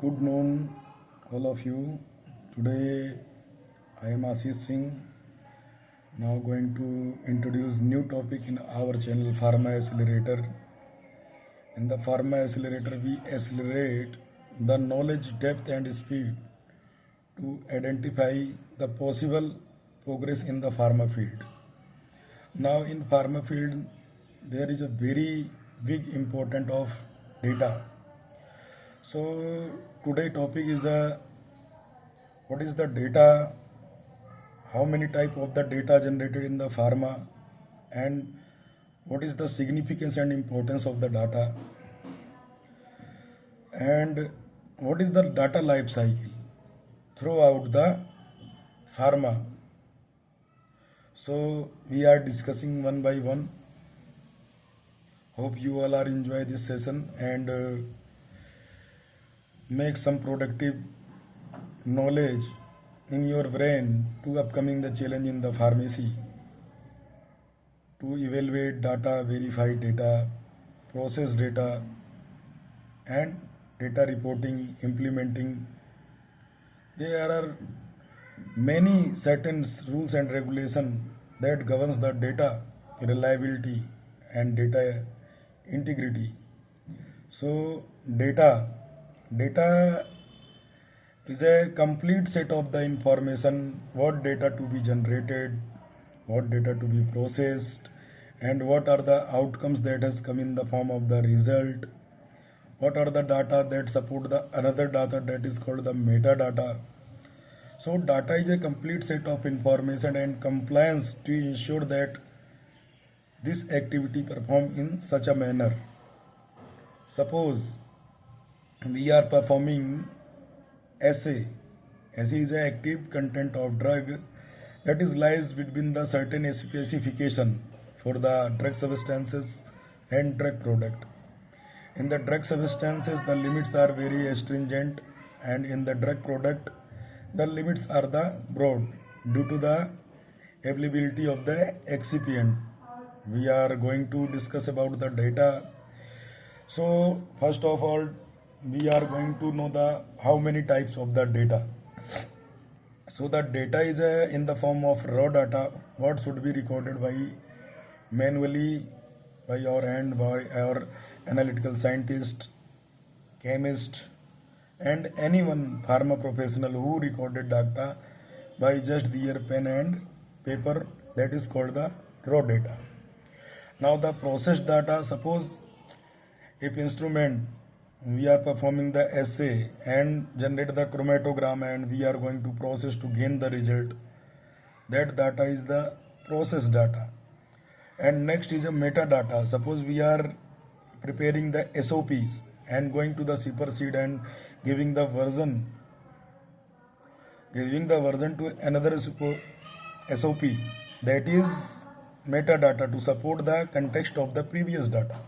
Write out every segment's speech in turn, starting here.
Good noon, all of you. Today I am Ashish Singh. Now going to introduce new topic in our channel Pharma Accelerator. In the Pharma Accelerator, we accelerate the knowledge, depth, and speed to identify the possible progress in the pharma field. Now in pharma field, there is a very big important of data. So today topic is what is the data, how many type of the data generated in the pharma, and what is the significance and importance of the data, and what is the data life cycle throughout the pharma. So we are discussing one by one. Hope you all are enjoy this session and make some productive knowledge in your brain to upcoming the challenge in the pharmacy, to evaluate data, verify data, process data, and data reporting, implementing. There are many certain rules and regulation that governs the data reliability and data integrity. So data is a complete set of the information, what data to be generated, what data to be processed, and what are the outcomes that has come in the form of the result, what are the data that support the another data that is called the metadata. So data is a complete set of information and compliance to ensure that this activity perform in such a manner. Suppose we are performing assay. Assay is an active content of drug that is lies between the certain specification for the drug substances and drug product. In the drug substances, the limits are very stringent, and in the drug product, the limits are the broad due to the availability of the excipient. We are going to discuss about the data. So first of all, we are going to know the how many types of the data. So the data is in the form of raw data, what should be recorded by manually by our hand, by our analytical scientist, chemist, and anyone pharma professional who recorded data by just their pen and paper, that is called the raw data. Now the processed data, suppose if instrument we are performing the assay and generate the chromatogram and we are going to process to gain the result, that data is the processed data. And next is a metadata. Suppose we are preparing the SOPs and going to the supersede and giving the version to another SOP, that is metadata to support the context of the previous data.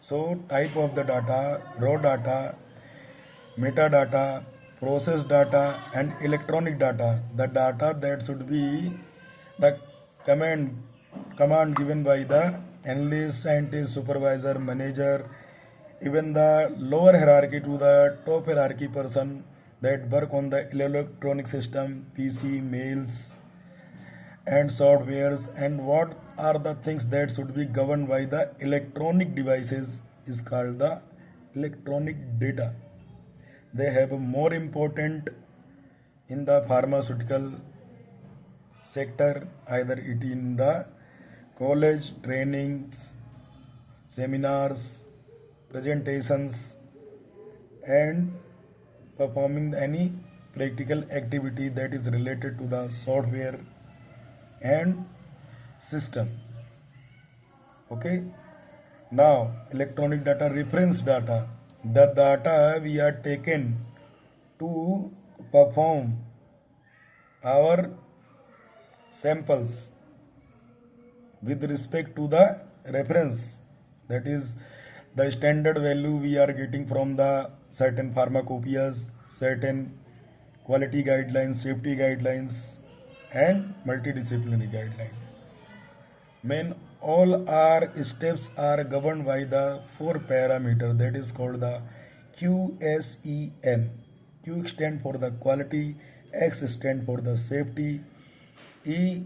So type of the data, raw data, metadata, process data, and electronic data. The data that should be the command given by the analyst, scientist, supervisor, manager, even the lower hierarchy to the top hierarchy person that work on the electronic system, PC, mails, and softwares, and what are the things that should be governed by the electronic devices is called the electronic data. They have a more important in the pharmaceutical sector, either it in the college trainings, seminars, presentations, and performing any practical activity that is related to the software and system. Okay. Now electronic data, reference data, the data we are taken to perform our samples with respect to the reference, that is the standard value we are getting from the certain pharmacopoeias, certain quality guidelines, safety guidelines, and multidisciplinary guidelines. When all our steps are governed by the 4 parameters, that is called the QSEM. Q stand for the quality, X stand for the safety, E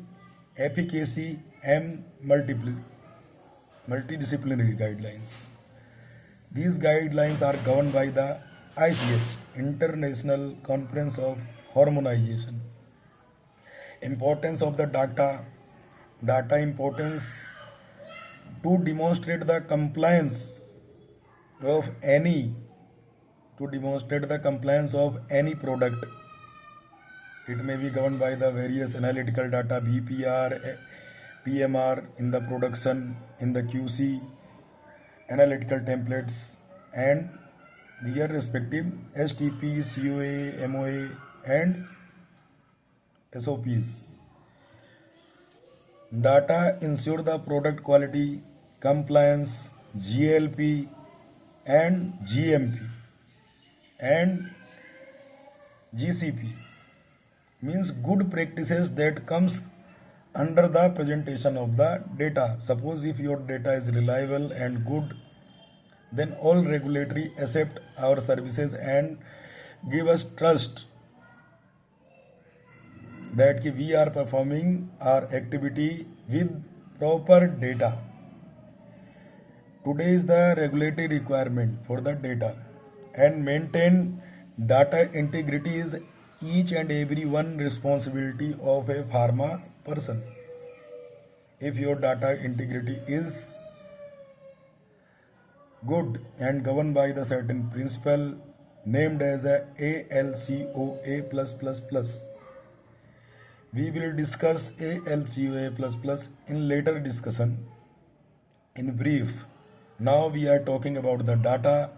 efficacy, M multidisciplinary guidelines. These guidelines are governed by the ICH, International Conference of Harmonization. Importance of the data importance to demonstrate the compliance of any product. It may be governed by the various analytical data, BPR, PMR in the production, in the QC, analytical templates, and their respective STP, COA, MOA, and SOPs. Data ensure the product quality, compliance, GLP, and GMP, and GCP. Means good practices that comes under the presentation of the data. Suppose if your data is reliable and good, then all regulatory accept our services and give us trust that we are performing our activity with proper data. Today is the regulatory requirement for the data, and maintain data integrity is each and every one responsibility of a pharma person. If your data integrity is good and governed by the certain principle named as a ALCOA+++. We will discuss ALCOA++ in later discussion. In brief, now we are talking about the data.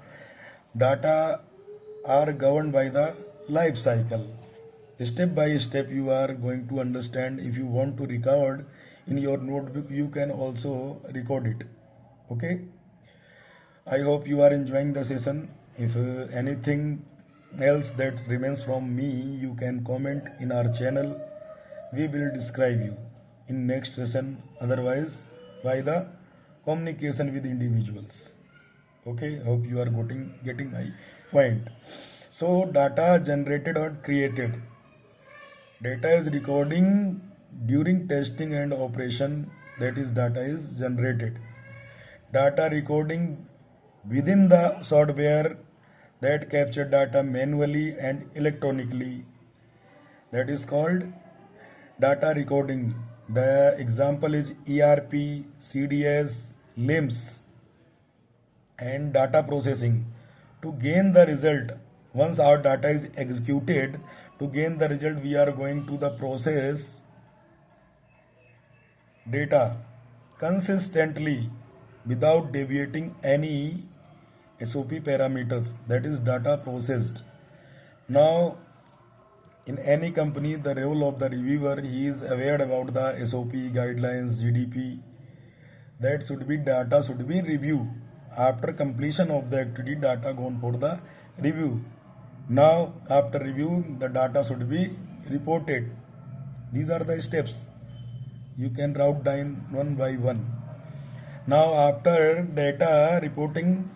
Data are governed by the life cycle. Step by step you are going to understand. If you want to record in your notebook, you can also record it. Okay? I hope you are enjoying the session. If anything else that remains from me, you can comment in our channel. We will describe you in next session. Otherwise, by the communication with individuals. Okay, hope you are getting my point. So data generated or created. Data is recording during testing and operation, that is data is generated. Data recording within the software that capture data manually and electronically, that is called data recording. The example is ERP, CDS, LIMS, and data processing. To gain the result, once our data is executed, to gain the result we are going to the process data consistently without deviating any SOP parameters, that is data processed. Now in any company, the role of the reviewer, he is aware about the SOP guidelines, GDP. That should be data should be review. After completion of the activity, data gone for the review. Now after review, the data should be reported. These are the steps. You can route down one by one. Now after data reporting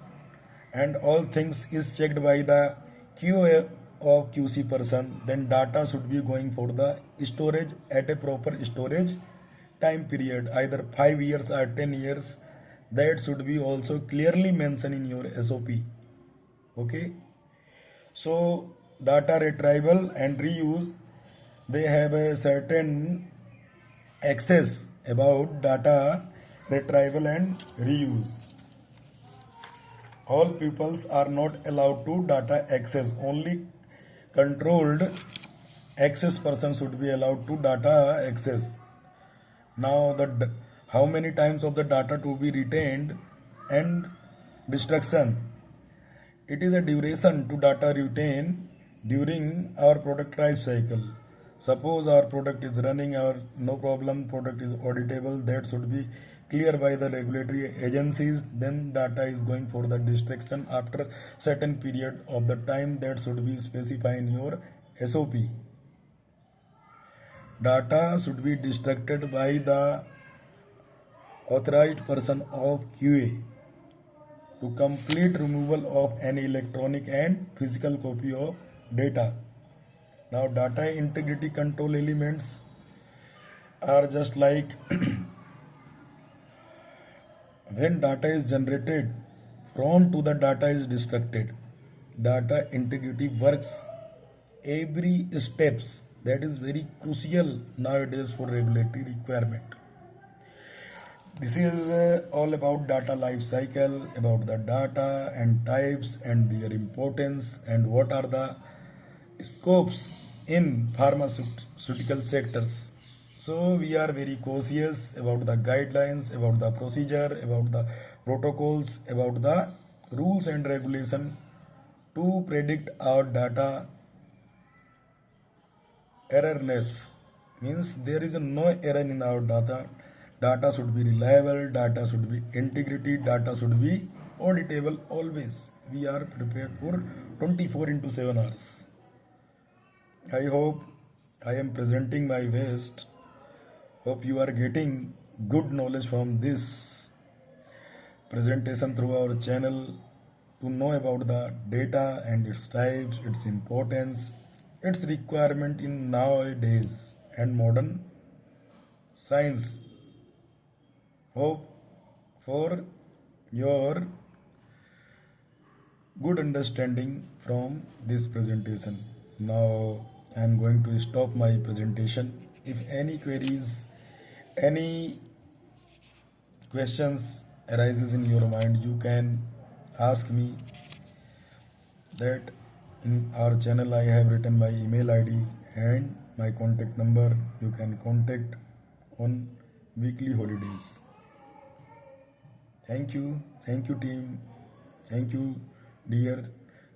and all things is checked by the QA of QC person, then data should be going for the storage at a proper storage time period, either 5 years or 10 years. That should be also clearly mentioned in your SOP. Okay. So data retrieval and reuse, they have a certain access about data retrieval and reuse. All pupils are not allowed to data access. Only controlled access person should be allowed to data access. Now how many times of the data to be retained and destruction. It is a duration to data retain during our product life cycle. Suppose our product is running, our no problem, product is auditable, that should be clear by the regulatory agencies. Then data is going for the destruction after certain period of the time, that should be specified in your SOP. Data should be destructed by the authorized person of QA. to complete removal of any electronic and physical copy of data. Now, data integrity control elements are just like when data is generated from to the data is destructed. Data integrity works every steps. That is very crucial nowadays for regulatory requirement. This is all about data life cycle, about the data and types and their importance and what are the scopes in pharmaceutical sectors. So we are very cautious about the guidelines, about the procedure, about the protocols, about the rules and regulation to predict our data errorness. Means there is no error in our data. Data should be reliable, data should be integrity, data should be auditable always. We are prepared for 24 into 7 hours. I hope I am presenting my best. Hope you are getting good knowledge from this presentation through our channel to know about the data and its types, its importance, its requirement in nowadays and modern science. Hope for your good understanding from this presentation. Now I am going to stop my presentation. If any queries, any questions arises in your mind, you can ask me. That in our channel I have written my email ID and my contact number. You can contact on weekly holidays. Thank you team. Thank you dear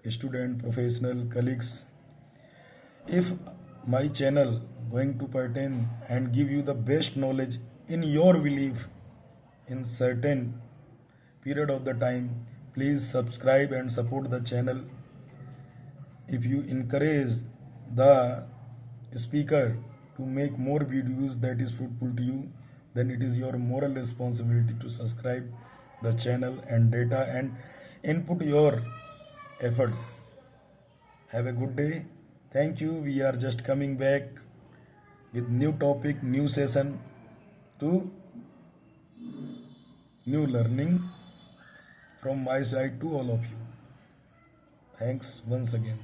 student, professional, colleagues. If my channel going to pertain and give you the best knowledge in your belief in certain period of the time, please subscribe and support the channel. If you encourage the speaker to make more videos that is fruitful to you, then it is your moral responsibility to subscribe the channel and data and input your efforts. Have a good day. Thank you. We are just coming back with new topic, new session to new learning from my side to all of you. Thanks once again.